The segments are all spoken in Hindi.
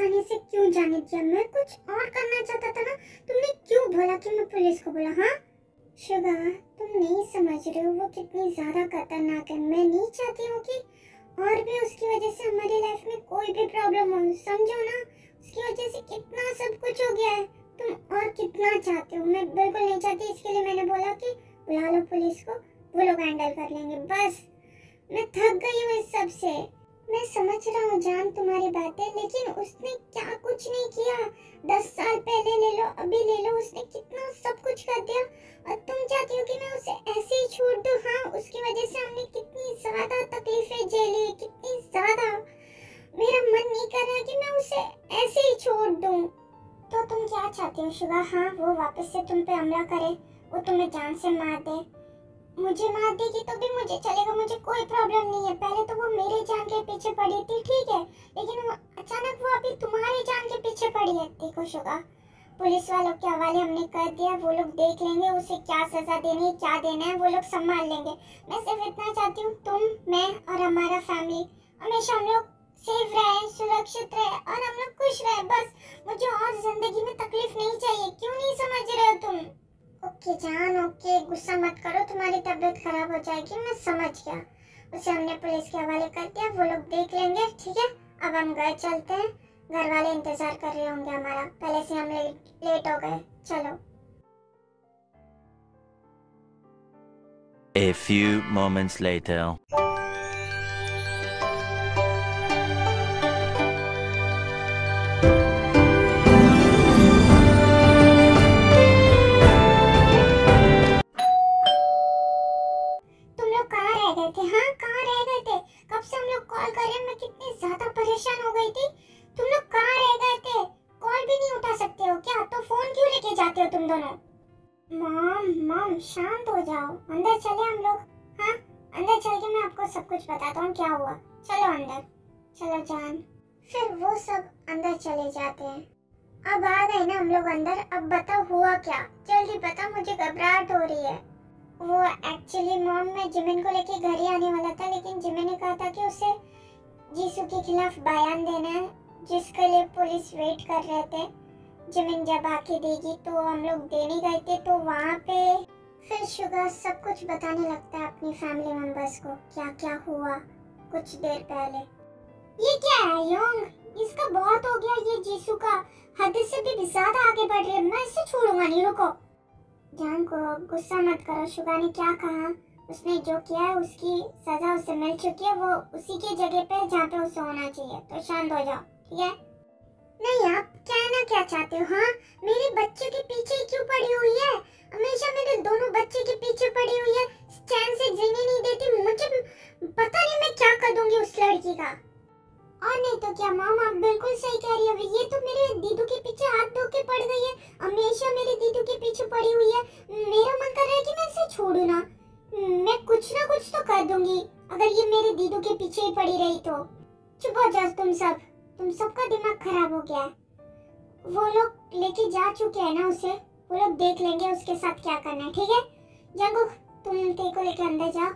जाने से क्यों जाने दिया? मैं कुछ और करना चाहता था ना, तुमने क्यों बोला कि मैं पुलिस को बोला? हाँ शुगर, तुम नहीं समझ रहे हो वो कितनी ज्यादा खतरनाक है। मैं नहीं चाहती हूँ कि और भी उसकी वजह से हमारी लाइफ में कोई भी प्रॉब्लम हो, समझो ना। उसकी वजह से कितना सब कुछ हो गया है, तुम और कितना चाहते हो? मैं बिल्कुल नहीं चाहती, इसके लिए मैंने बोला कि बुला लो पुलिस को, वो लोग हैंडल कर लेंगे। बस मैं थक गई हूँ इस सब से। मैं समझ रहा हूँ जान तुम्हारी बातें, लेकिन उसने क्या कुछ नहीं किया। 10 साल पहले ले लो, अभी ले लो, उसने कितना सब कुछ कर दिया और तुम चाहती हो कि मैं उसे ऐसे ही छोड़ दूँ? हाँ, उसकी वजह से हमने कितनी ज्यादा तकलीफें झेली, कितनी ज्यादा। मेरा मन नहीं कर रहा कि मैं उसे ऐसे ही छोड़ दूँ। तो तुम क्या चाहती हो शुगा? हाँ, वो वापस से तुम पे हमला करे, वो तुम्हें जान से मार दे। मुझे मार देगी तो भी मुझे चलेगा, मुझे कोई प्रॉब्लम नहीं है। पहले तो वो मेरे जान के पीछे पड़ी थी, ठीक है, लेकिन अचानक वो अभी तुम्हारी जान के पीछे पड़ी है। देखो शुगा, पुलिस वालों के हवाले हमने कर दिया, वो लोग देख लेंगे उसे क्या सजा देनी है, क्या देना है, वो लोग संभाल लेंगे। मैं सिर्फ इतना चाहती हूँ तुम, मैं और हमारा फैमिली हमेशा हम लोग सेफ रहे, सुरक्षित रहे और हम लोग खुश रहे। बस मुझे और जिंदगी में तकलीफ नहीं चाहिए। क्यों नहीं समझ रहे हो तुम? ओके जान, ओके, गुस्सा मत करो, तुम्हारी तबीयत खराब हो जाएगी, मैं समझ गया। उसे हमने पुलिस के हवाले कर दिया, वो लोग देख लेंगे, ठीक है। अब हम घर चलते हैं, घर वाले इंतजार कर रहे होंगे हमारा, पहले से हम लेट हो गए। चलो। A few moments later. Mom शांत हो जाओ, अंदर चले हम लोग। हाँ, अंदर चल के मैं आपको सब कुछ बताता हूँ क्या हुआ। चलो अंदर, चलो जान। फिर वो सब अंदर चले जाते हैं। अब आ गए ना हम लोग अंदर, अब बताओ हुआ क्या, जल्दी बता, मुझे घबराहट हो रही है। वो एक्चुअली मॉम, मैं जिमिन को लेके घर ही आने वाला था, लेकिन जिमिन ने कहा था कि उसे जीसू के खिलाफ बयान देना है, जिसके लिए पुलिस वेट कर रहे थे। जिमिन जब आके देगी तो हम लोग देने गए थे, तो वहाँ पे फिर शुगर सब कुछ बताने लगता है अपनी फैमिली मेंबर्स को क्या क्या हुआ कुछ देर पहले। ये क्या है योंग, इसका बहुत हो गया, ये जीसू का हद से भी ज्यादा आगे बढ़ रही है, मैं इसे छोड़ूंगा नहीं। रुको जान को गुस्सा मत करो, शुगर ने क्या कहा, उसने जो किया है उसकी सजा उसे मिल चुकी है, वो उसी की जगह पे जहाँ पे उसे होना चाहिए, तो शांत हो जाओ, ठीक है। नहीं, आप कहना क्या चाहते हो? हाँ, मेरे बच्चे के पीछे क्यों पड़ी हुई है? हमेशा मेरे दोनों बच्चे के पीछे पड़ी हुई है, चैन से जीने नहीं देती। मुझे पता नहीं मैं क्या कर दूंगी उस लड़की का। और नहीं तो क्या मॉम, आप बिल्कुल सही कह रही है, ये तो मेरे दीदू के पीछे हाथ धो के पड़ गई है, हमेशा मेरे दीदू के पीछे पड़ी हुई है। मेरा मन कर रहा है कि मैं इसे छोड़ू ना, मैं कुछ ना कुछ तो कर दूंगी अगर ये मेरे दीदू के पीछे ही पड़ी रही तो। चुप हो जाओ तुम सबका दिमाग खराब हो गया है। वो लोग लेके जा चुके हैं ना उसे, वो लोग देख लेंगे उसके साथ क्या करना है, ठीक है। जंगुक, तुम ते को लेके अंदर जाओ,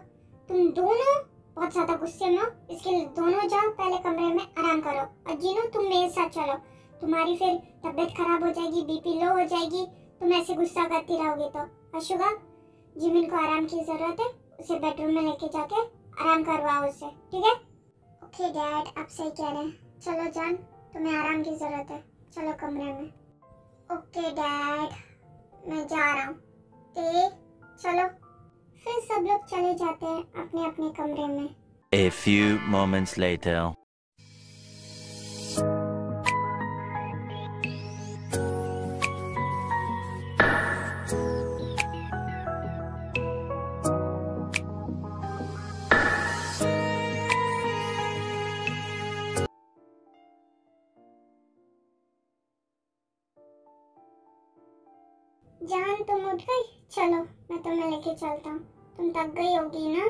तुम दोनों बहुत ज्यादा गुस्से में हो, इसके लिए दोनों जाओ पहले कमरे में आराम करो। और जीनू, तुम मेरे साथ चलो, तुम्हारी फिर तबीयत खराब हो जाएगी, बीपी लो हो जाएगी, तुम ऐसे गुस्सा करती रहोगे तो। अशुगा, जिमिन को आराम की जरूरत है, उसे बेडरूम में लेके जाके आराम करवाओ उसे, ठीक है। ओके डैड, आप सही कह रहे हैं, चलो जान, तुम्हें आराम की जरूरत है, चलो कमरे में। ओके डैड, मैं जा रहा हूँ। ते, चलो। फिर सब लोग चले जाते हैं अपने अपने कमरे में। A few moments later. जान, तुम उठ गई? चलो मैं तुम्हें लेके चलता हूँ, तुम थक गई होगी ना,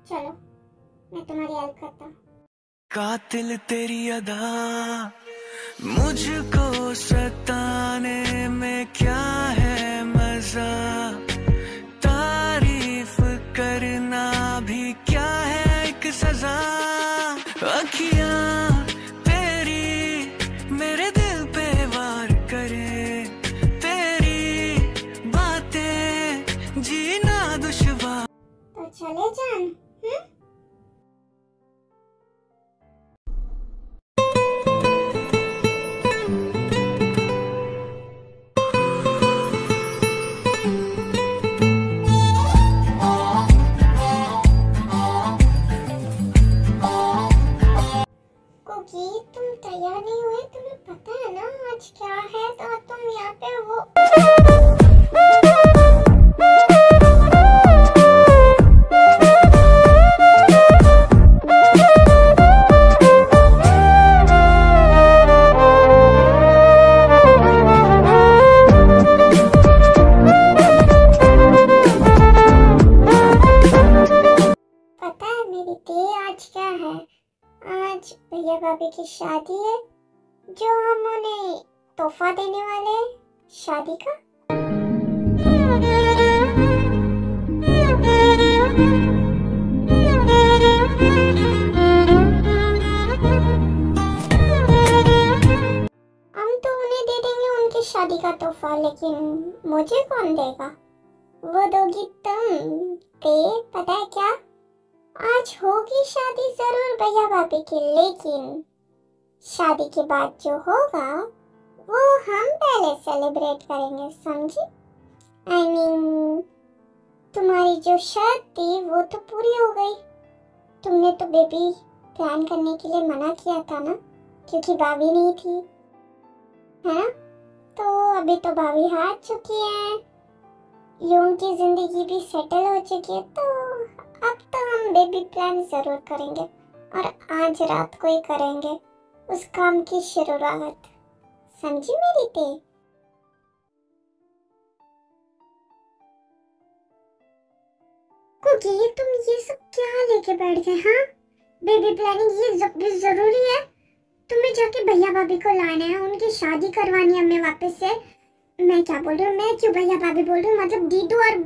चलो मैं तुम्हारी हेल्प करता हूँ। कातिल तेरी अदा, मुझको सताने में क्या है मजा, तारीफ करना भी क्या है एक सजा। अखियां तेरी मेरे तैयार नहीं हुए? तुम्हें पता है ना आज क्या है? तो तुम यहाँ पे वो पता है मेरी दी आज क्या है? आज भैया भाभी की शादी है, जो हम उन्हें तोहफा देने वाले हैं शादी का। हम तो उन्हें दे देंगे उनकी शादी का तोहफा, लेकिन मुझे कौन देगा? वो दोगी तुम। पता है क्या, आज होगी शादी जरूर भैया भाभी की, लेकिन शादी के बाद जो होगा वो हम पहले सेलिब्रेट करेंगे, समझी? I mean, तुम्हारी जो शर्त थी वो तो पूरी हो गई। तुमने तो बेबी प्लान करने के लिए मना किया था ना, क्योंकि भाभी नहीं थी, है ना? तो अभी तो भाभी हार चुकी है, यूं की जिंदगी भी सेटल हो चुकी है, तो अब तो हम बेबी प्लान जरूर करेंगे, और आज रात को ही करेंगे उस काम की शुरुआत, समझी मेरी थे? कुकी, तुम ये सब क्या लेके बैठ गए? हाँ, बेबी प्लानिंग ये जरूरी है। तुम्हें जाके भैया भाभी को लाना है, उनकी शादी करवानी है हमें वापस से। मैं क्या बोल रही हूँ, मैं क्यों भैया भाभी बोल रही हूँ, मतलब दीदू और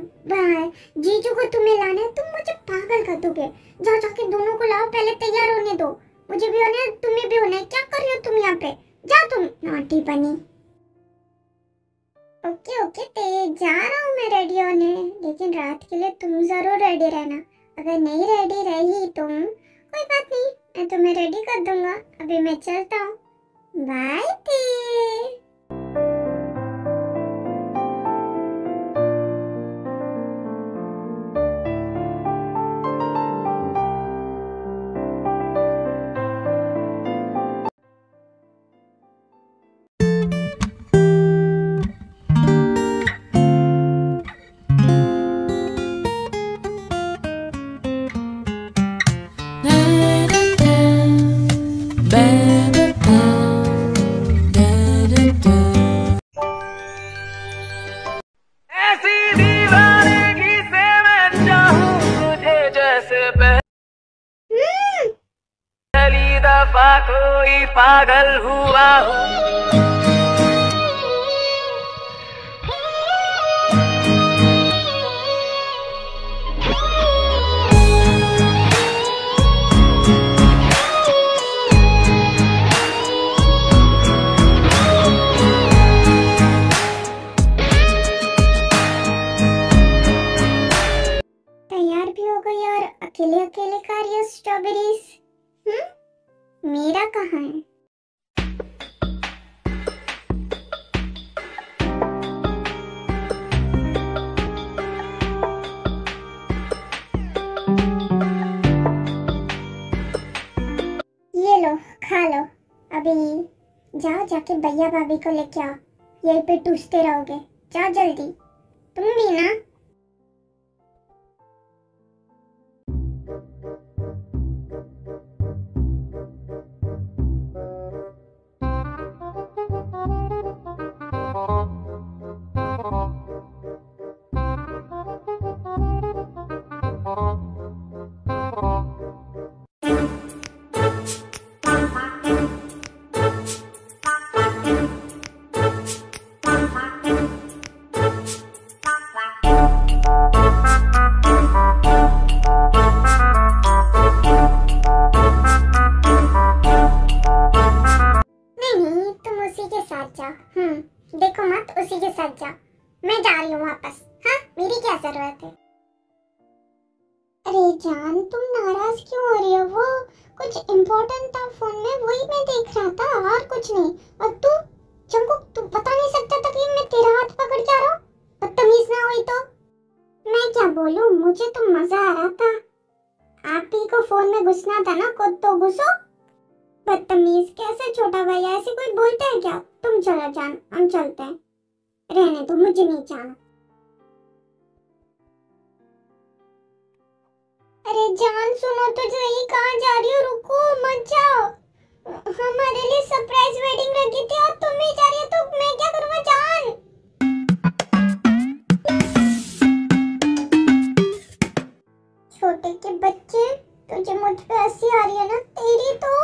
जीजू को तुम्हें लाना है। तुम मुझे पागल कर दोगे। जाओ जाके दोनों को लाओ, पहले तैयार होने दो, मुझे भी होना है, तुम्हें भी होना है। क्या कर रही हो तुम यहाँ पे? जाओ तुम नॉटी बनी। ओके ओके, ते जा रहा हूँ मैं रेडी होने, लेकिन रात के लिए तुम जरूर रेडी रहना। अगर नहीं रेडी रही तुम, कोई बात नहीं, मैं तुम्हें रेडी कर दूंगा। अभी मैं चलता हूँ, बाय ती। ऐसी दीवानगी से मैं चाहूं तुझे जैसे पहली दफा कोई पागल हुआ हो। तैयार भी हो गई और अकेले अकेले खा रही हो स्ट्रॉबेरीज। मेरा कहाँ है? ये लो, खा लो। अभी जाओ, जाके भैया भाभी को लेके आओ, यहीं पे टूसते रहोगे। जाओ जल्दी, तुम भी ना। देखो मत, उसी के साथ जाओ, मैं जा रही हूँ वापस। हाँ, मेरी क्या जरूरत है? अरे जान, तुम नाराज क्यों हो रही हो? वो कुछ इम्पोर्टेंट था फोन में, वही मैं देख रहा था, और कुछ नहीं। और तू जंकुक, तू बता नहीं सकता था कि मैं तेरा हाथ पकड़ के आ रहा हूँ? बदतमीज ना हुई तो। मैं क्या बोलूँ, मुझे तो मजा आ रहा था। आप ही को फोन में घुसना था ना, खुद तो घुसो। बदतमीज, कैसे छोटा भाई, ऐसे कोई बोलता है क्या? तुम चलो जान, हम चलते हैं। रहने दो, मुझे नहीं जाना। अरे जान सुनो तो सही, कहाँ जा रही हो? रुको मत जाओ, हमारे लिए सरप्राइज वेडिंग रखी थी और तुम ही जा रही हो, तो मैं क्या करूँगा जान? छोटे के बच्चे, तुझे मुझ पे हंसी आ रही है ना? तेरी तो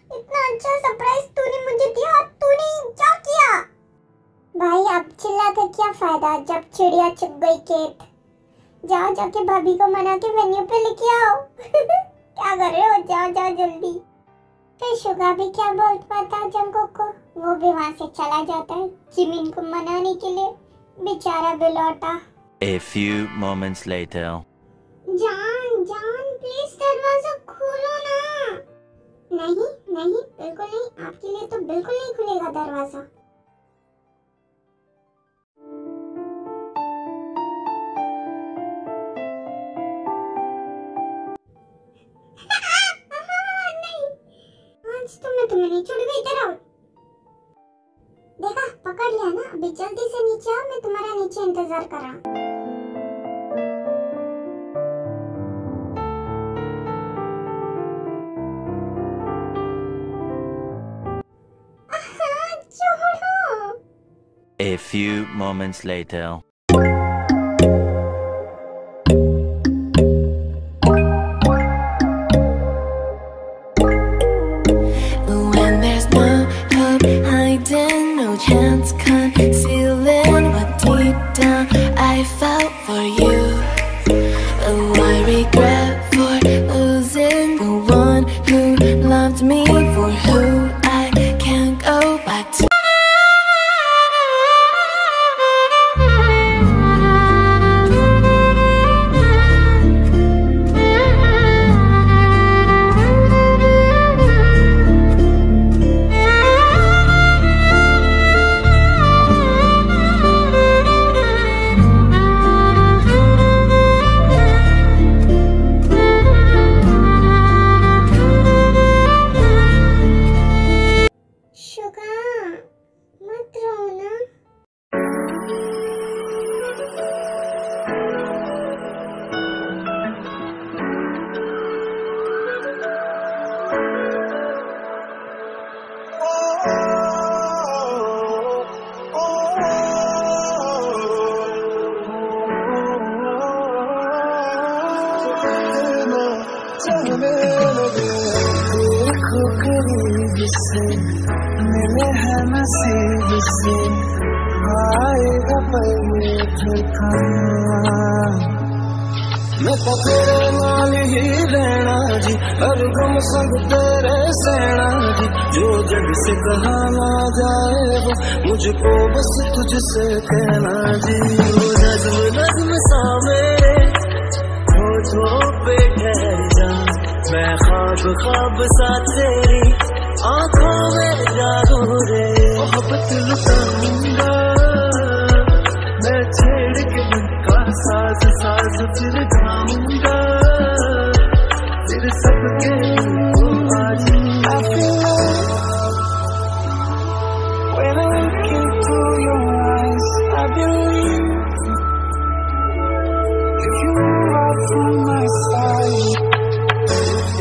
इतना अच्छा सरप्राइज तूने मुझे दिया, तूने क्या किया? भाई अब चिल्ला कर क्या फायदा जब चिड़िया चुग गई खेत। जाओ जाके भाभी को मना के वेन्यू पे लेके आओ। क्या कर रहे हो? जाओ जाओ जल्दी। फिर शुगा भी क्या बोल पाता जंगकुक को, वो भी वहाँ से चला जाता है जिमिन को मनाने के लिए। बेचारा बेलौटा। A few moments later. जान जान प्लीज दरवाजा खोलो ना। नहीं नहीं बिल्कुल नहीं, आपके लिए तो बिल्कुल नहीं खुलेगा दरवाजा। आज तो मैं तुम्हें नहीं छोड़ूंगी, इधर आओ। देखा, पकड़ लिया ना? अभी जल्दी से नीचे आओ, मैं तुम्हारा नीचे इंतजार कर रहा हूँ। छोड़ो। A few moments later. When there's no hope hiding, no chance concealing what deep down I felt for you. Oh, I regret for losing the one who loved me, for who I can't go back to. मिले हैं नसीब से, आएगा पल मैं तो तेरे नाल ही रहना जी, हर गम संग तेरे सहना जी। जो जग से कहा ना जाए वो मुझको बस तुझसे कहना जी। वो नज्म नज्म सा मेरे होठों पे ठहर जा, मैं ख्वाब ख्वाब सा तेरी आँखों में जादू रे। मोहब्बत लुटाऊंगा मैं छेड़ के मन का साज साज, फिर गाऊंगा फिर सबके आज। When I look into your eyes, I believe if you are from my side.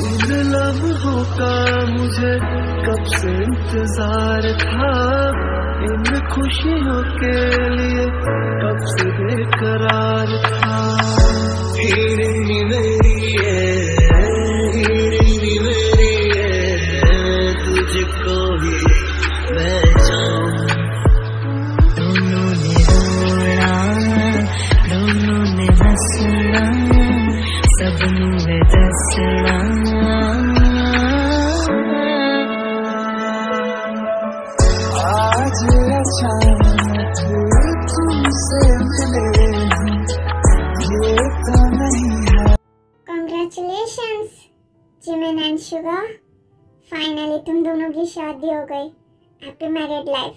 इन लम्हों का मुझे कब से इंतजार था, इन खुशियों के लिए कब से बेकरार था। हीरे मेरी तुझको ही मैं चाहूं। दोनों ने रोना, दोनों ने हंसना, सबनू में दसना। आज अचानक तुमसे मिले, ये तो नहीं है। Congratulations, Jimin and Suga, finally तुम दोनों की शादी हो गई। Happy married life.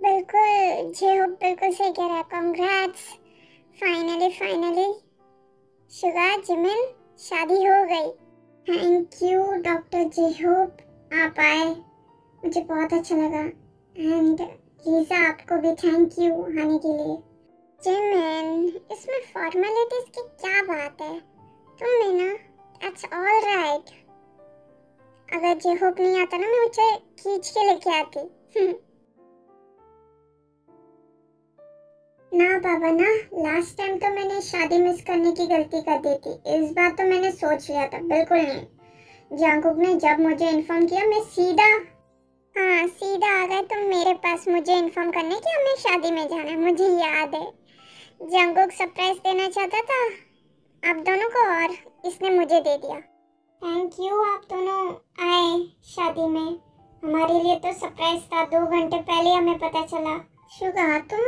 बिल्कुल, जेहोप बिल्कुल सही कह रहा है। कॉन्ग्रेट्स, फाइनली शुगा जिमिन शादी हो गई। थैंक यू डॉक्टर जेहोप, आप आए, मुझे बहुत अच्छा लगा। एंड लीजा, आपको भी थैंक यू आने के लिए। जिमिन, इसमें फॉर्मेलिटीज की क्या बात है? तुम भी ना, दैट्स ऑल राइट। अगर जे होप नहीं आता ना, मैं उसे खींच के लेके आती। ना बाबा ना, लास्ट टाइम तो मैंने शादी मिस करने की गलती कर दी थी। इस बार तो मैंने सोच लिया था, बिल्कुल नहीं। जंगकुक ने जब मुझे इन्फॉर्म किया, मैं सीधा आ गए तुम मेरे पास मुझे इन्फॉर्म करने कि हमें शादी में जाना है। मुझे याद है जंगकुक सरप्राइज देना चाहता था आप दोनों को, और इसने मुझे दे दिया। थैंक यू, आप दोनों आए शादी में। हमारे लिए तो सरप्राइज था, 2 घंटे पहले हमें पता चला। शुगा, तुम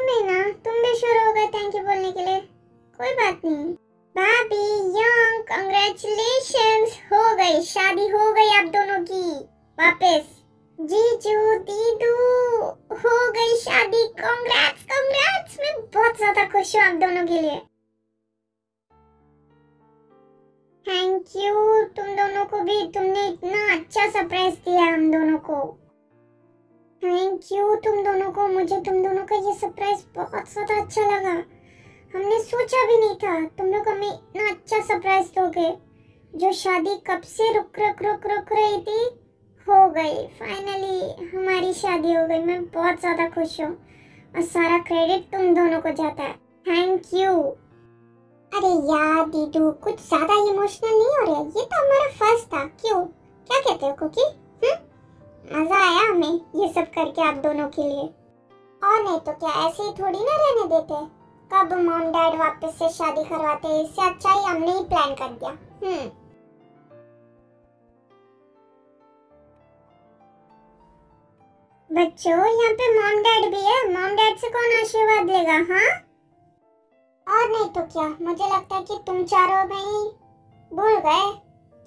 भी शुरू हो गए थैंक यू बोलने के लिए। कोई बात नहीं। भाभी यंग, कांग्रेचुलेशंस, हो गई शादी, हो गई आप दोनों की वापस। जीजू दीदू, हो गई शादी, कांग्रेट्स। मैं बहुत ज्यादा खुश हूँ आप दोनों के लिए। थैंक यू तुम दोनों को भी, तुमने इतना अच्छा सरप्राइज दिया हम दोनों को। थैंक यू तुम दोनों को, मुझे तुम दोनों का ये सरप्राइज बहुत ज़्यादा अच्छा लगा। हमने सोचा भी नहीं था तुम लोग हमें इतना अच्छा सरप्राइज दोगे। जो शादी कब से रुक रही थी, हो गई फाइनली, हमारी शादी हो गई। मैं बहुत ज़्यादा खुश हूँ और सारा क्रेडिट तुम दोनों को जाता है। Thank you. अरे यार दीदू, कुछ ज़्यादा इमोशनल नहीं हो रहा, ये तो हमारा फर्स्ट था। क्यों, क्या कहते हो कुकी? मजा आया हमें ये सब करके आप दोनों के लिए। और नहीं तो क्या, ऐसे ही थोड़ी ना रहने देते। कब मॉम डैड वापस से शादी करवाते, इससे अच्छा ही हमने ही प्लान कर दिया। बच्चों, यहाँ पे मॉम डैड भी है, मॉम डैड से कौन आशीर्वाद लेगा? हाँ, और नहीं तो क्या, मुझे लगता है कि तुम चारों में ही भूल गए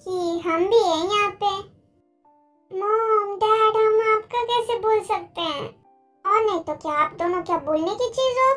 कि हम भी हैं यहाँ पे। मॉम डैड, हम आपका कैसे भूल सकते हैं? और नहीं तो क्या, आप दोनों क्या बोलने की चीज हो?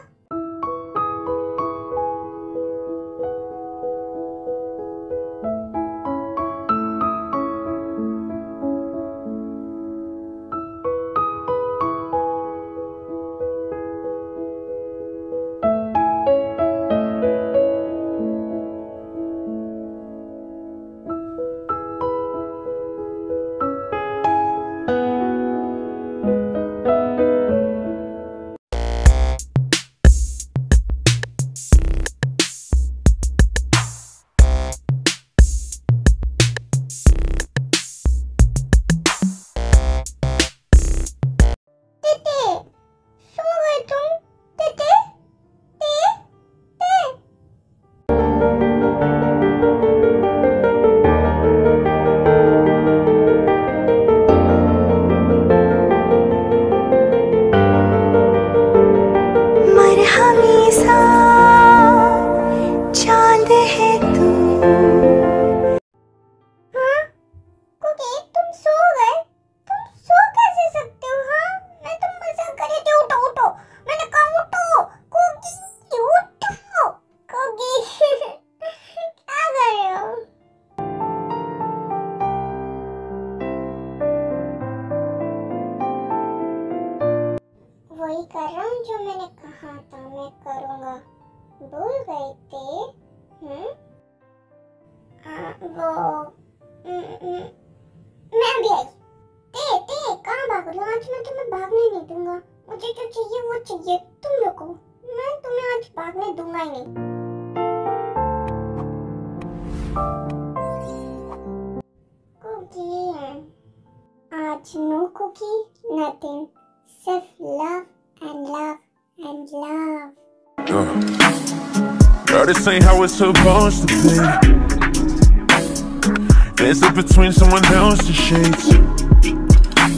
वही कर रहा हूँ जो मैंने कहा था मैं करूँगा। भूल गए थे? मैं भी आई। ते कहाँ भाग रही हो? आज मैं तुम्हें भागने नहीं दूंगा। मुझे जो चाहिए वो चाहिए तुम लोग को। मैं तुम्हें आज भागने दूंगा ही नहीं। कुकी, आज नो कुकी, नथिंग, सिर्फ love and love and love. Girl, this ain't how it's supposed to be. Dancing between someone else's sheets.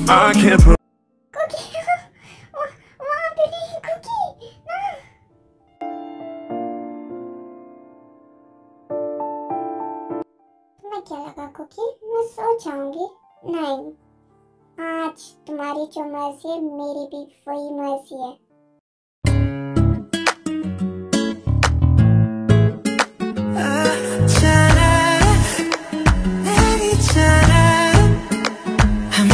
I can't put. Cookie, वहाँ पे नहीं Cookie, ना। तुम्हें क्या लगा Cookie? मैं सो जाऊंगी? नहीं, आज तुम्हारी जो मर्जी है मेरी भी वही मर्जी है। I'm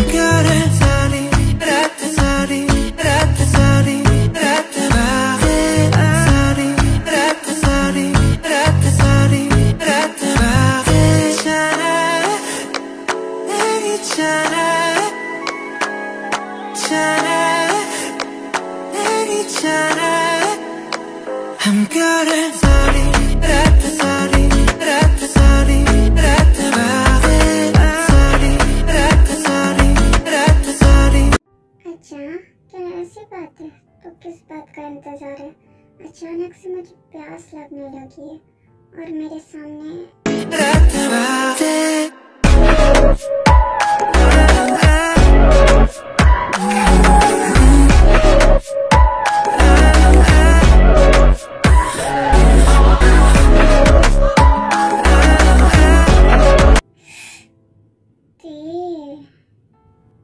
I'm good at sorry, rat sorry, rat sorry, rat sorry. अच्छा, क्या ऐसी बात है? तो किस बात का इंतजार है? अचानक से मुझे प्यास लगने लगी है और मेरे सामने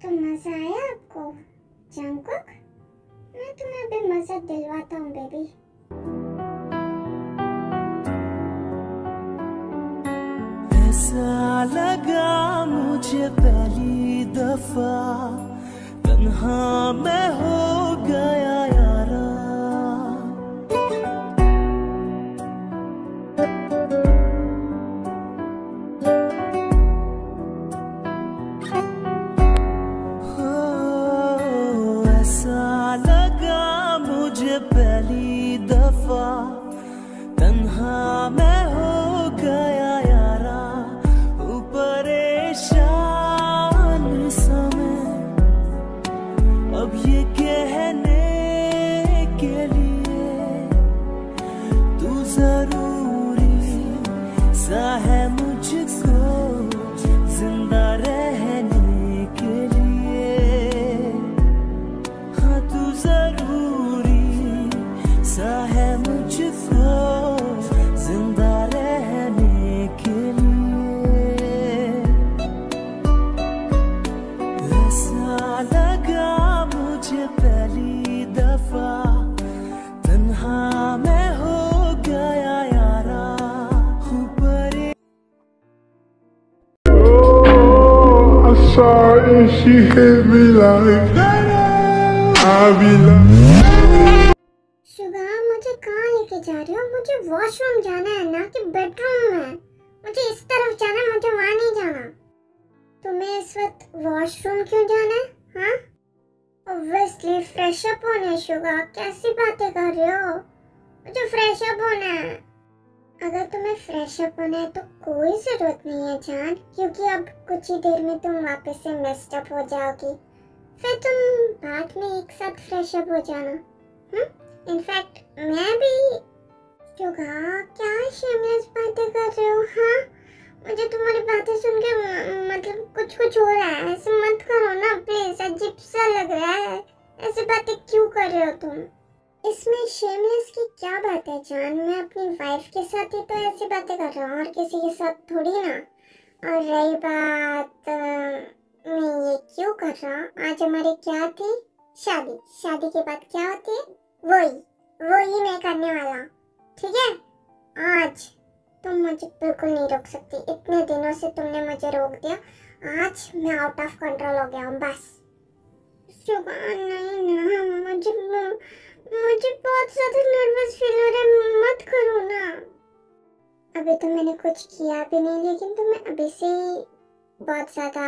तो मजा आया आपको जंगकुक? मैं तुम्हें अभी मजा दिलवाता हूँ बेबी। ऐसा लगा मुझे पहली दफा तन्हा मैं हो गया यारा। ऐसा लगा मुझे पहली दफा तन्हा मैं हो गया यारा। परेशान समय अब ये कहने के लिए तू जरूरी सा है मुझको जिंदा रहने के लिए। हाँ तू जरूरी सा है मुझको जिंदा रहने के लिए। ऐसा लगा मुझे पहली दफा तन्हा मैं हो गया यारा। I saw her and she hit me like I be like. Suga, मुझे कहाँ लेके जा रहे हो? मुझे वॉशरूम जाना है, ना कि बेडरूम में। मुझे इस तरफ जाना है, मुझे वहाँ नहीं जाना। तुम्हें इस वक्त वॉशरूम क्यों जाना है? हाँ? Obviously फ्रेश अप होना है शुगा। कैसी बातें कर रहे हो? मुझे फ्रेश अप होना है। अगर तुम्हें फ्रेश अप होना है तो कोई जरूरत नहीं है जान, क्योंकि अब कुछ ही देर में तुम वापस से मेस्ड अप हो जाओगी। फिर तुम बाद में एक साथ फ्रेश अप हो जाना। इनफैक्ट मैं भी। शुगा, क्या शेमलेस बातें कर रहे हो? हाँ, मुझे तुम्हारी बातें सुन के मतलब कुछ हो रहा है। ऐसे मत करो ना प्लीज, अजीब सा लग रहा है। ऐसी बातें क्यों कर रहे हो तुम? इसमें शेमलेस की क्या बात है जान? मैं अपनी वाइफ के साथ ही तो ऐसी बातें कर रहा हूँ और किसी के साथ थोड़ी ना। और रही बात मैं ये क्यों कर रहा हूँ, आज हमारी क्या थी? शादी। शादी के बाद क्या होती है? वही मैं करने वाला हूँ, ठीक है? आज तुम मुझे बिल्कुल नहीं रोक सकती। इतने दिनों से तुमने मुझे रोक दिया, आज मैं आउट ऑफ कंट्रोल हो गया हूँ बस। नहीं ना, मुझे बहुत ज्यादा नर्वस फील हो रहा है। मत करो ना। अभी तो मैंने कुछ किया भी नहीं, लेकिन तुम्हें अभी से ही बहुत ज्यादा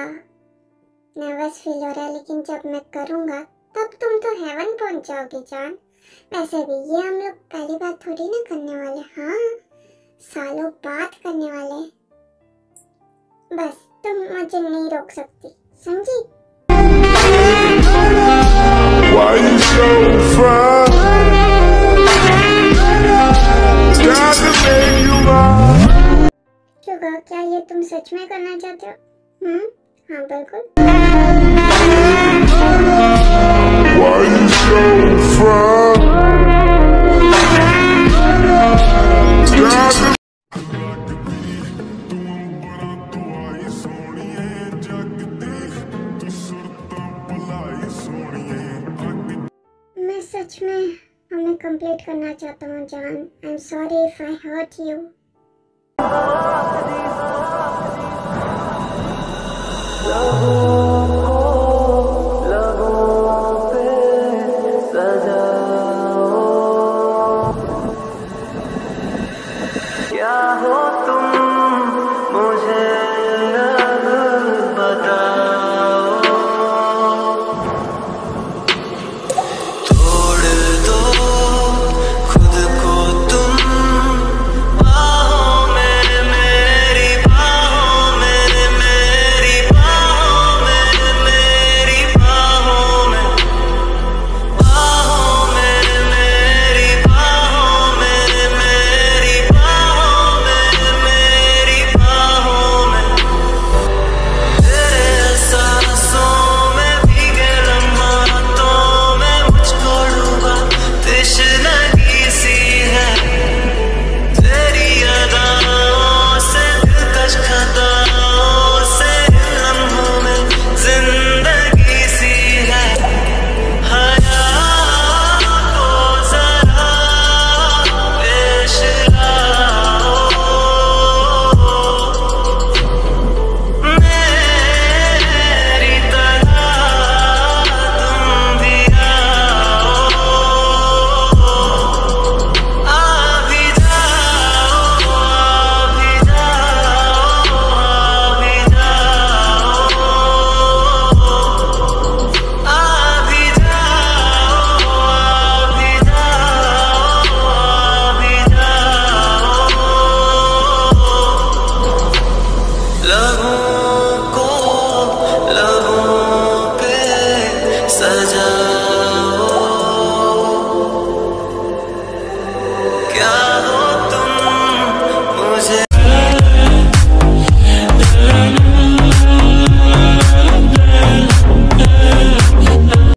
नर्वस फील हो रहा है। लेकिन जब मैं करूँगा तब तुम तो हेवन पहुँच जाओगी जान। वैसे भी ये हम लोग पहली बार थोड़ी ना करने वाले, हाँ सालों बाद करने वाले। बस तुम मुझे नहीं रोक सकती, समझी? Why you so fine? Got to make you mine. Suga, क्या ये तुम सच में करना चाहते हो? हाँ बिल्कुल। Why you so fine? Got to मैं सच में हमें कंप्लीट करना चाहता हूँ जान। I am sorry if I hurt you. Oh